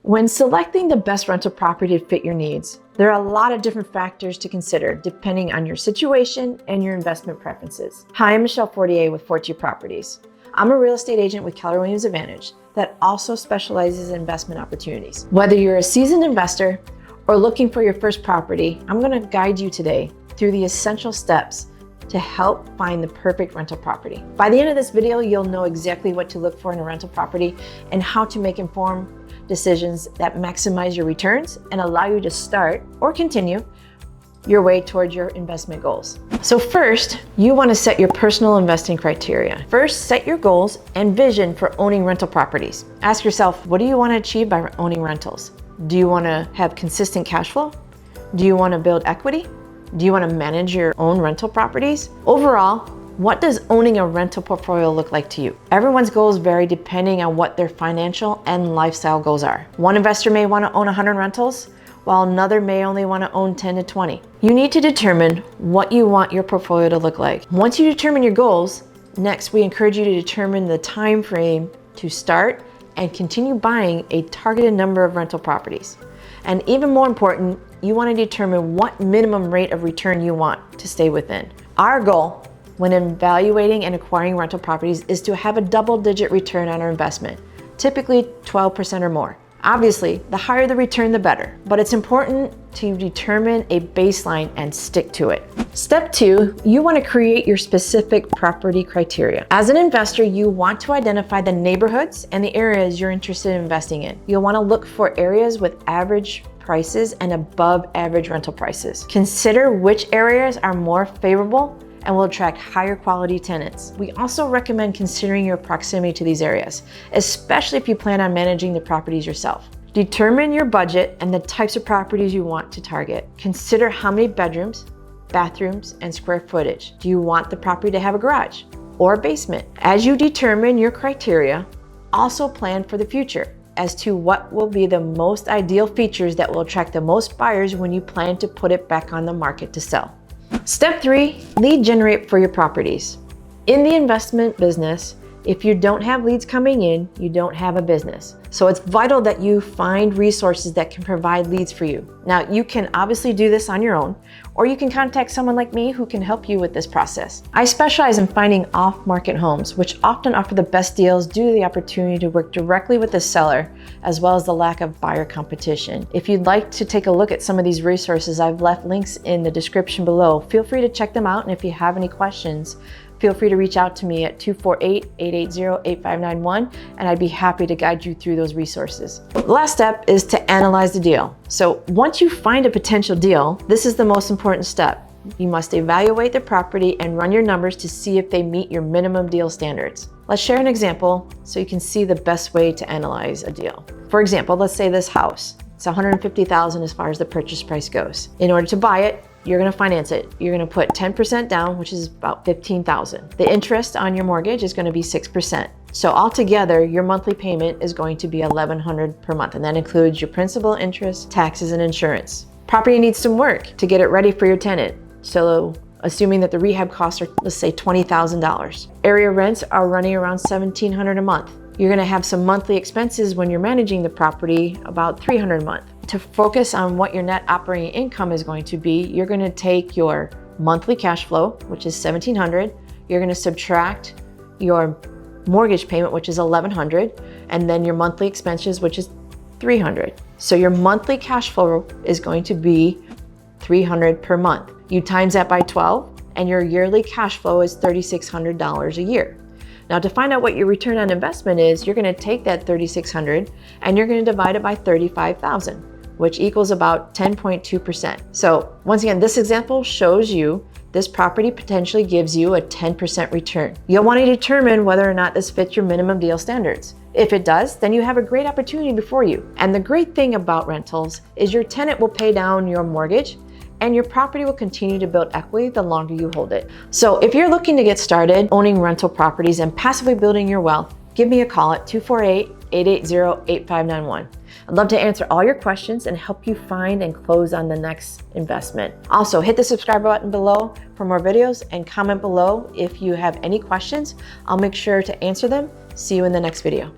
When selecting the best rental property to fit your needs, there are a lot of different factors to consider depending on your situation and your investment preferences. Hi, I'm Michelle Fortier with Fortier Properties. I'm a real estate agent with Keller Williams Advantage that also specializes in investment opportunities. Whether you're a seasoned investor or looking for your first property, I'm going to guide you today through the essential steps to help find the perfect rental property. By the end of this video, you'll know exactly what to look for in a rental property and how to make informed decisions that maximize your returns and allow you to start or continue your way towards your investment goals. So first, you want to set your personal investing criteria. First, set your goals and vision for owning rental properties. Ask yourself, what do you want to achieve by owning rentals? Do you want to have consistent cash flow? Do you want to build equity? Do you want to manage your own rental properties? Overall, what does owning a rental portfolio look like to you? Everyone's goals vary depending on what their financial and lifestyle goals are. One investor may want to own 100 rentals, while another may only want to own 10 to 20. You need to determine what you want your portfolio to look like. Once you determine your goals, next we encourage you to determine the time frame to start and continue buying a targeted number of rental properties. And even more important, you want to determine what minimum rate of return you want to stay within. Our goal when evaluating and acquiring rental properties is to have a double-digit return on our investment, typically 12% or more. Obviously, the higher the return, the better, but it's important to determine a baseline and stick to it. Step 2, you want to create your specific property criteria. As an investor, you want to identify the neighborhoods and the areas you're interested in investing in. You'll want to look for areas with average prices and above average rental prices. Consider which areas are more favorable and will attract higher quality tenants. We also recommend considering your proximity to these areas, especially if you plan on managing the properties yourself. Determine your budget and the types of properties you want to target. Consider how many bedrooms, bathrooms, and square footage. Do you want the property to have a garage or a basement? As you determine your criteria, also plan for the future as to what will be the most ideal features that will attract the most buyers when you plan to put it back on the market to sell. Step 3, lead generate for your properties. In the investment business, if you don't have leads coming in, you don't have a business. So it's vital that you find resources that can provide leads for you. Now, you can obviously do this on your own, or you can contact someone like me who can help you with this process. I specialize in finding off-market homes, which often offer the best deals due to the opportunity to work directly with the seller, as well as the lack of buyer competition. If you'd like to take a look at some of these resources, I've left links in the description below. Feel free to check them out, and if you have any questions, feel free to reach out to me at 248-880-8591, and I'd be happy to guide you through those resources. The last step is to analyze the deal. So once you find a potential deal, this is the most important step. You must evaluate the property and run your numbers to see if they meet your minimum deal standards. Let's share an example so you can see the best way to analyze a deal. For example, let's say this house. It's $150,000 as far as the purchase price goes. In order to buy it, you're going to finance it. You're going to put 10% down, which is about $15,000. The interest on your mortgage is going to be 6%. So altogether, your monthly payment is going to be $1,100 per month, and that includes your principal, interest, taxes, and insurance. Property needs some work to get it ready for your tenant. So assuming that the rehab costs are, let's say, $20,000. Area rents are running around $1,700 a month. You're going to have some monthly expenses when you're managing the property, about $300 a month. To focus on what your net operating income is going to be, you're going to take your monthly cash flow, which is $1,700. You're going to subtract your mortgage payment, which is $1,100, and then your monthly expenses, which is $300. So your monthly cash flow is going to be $300 per month. You times that by 12, and your yearly cash flow is $3,600 a year. Now, to find out what your return on investment is, you're going to take that $3,600 and you're going to divide it by 35,000, which equals about 10.2%. So once again, this example shows you this property potentially gives you a 10% return. You'll want to determine whether or not this fits your minimum deal standards. If it does, then you have a great opportunity before you. And the great thing about rentals is your tenant will pay down your mortgage and your property will continue to build equity the longer you hold it. So if you're looking to get started owning rental properties and passively building your wealth, give me a call at 248-880-8591. I'd love to answer all your questions and help you find and close on the next investment. Also, hit the subscribe button below for more videos and comment below if you have any questions. I'll make sure to answer them. See you in the next video.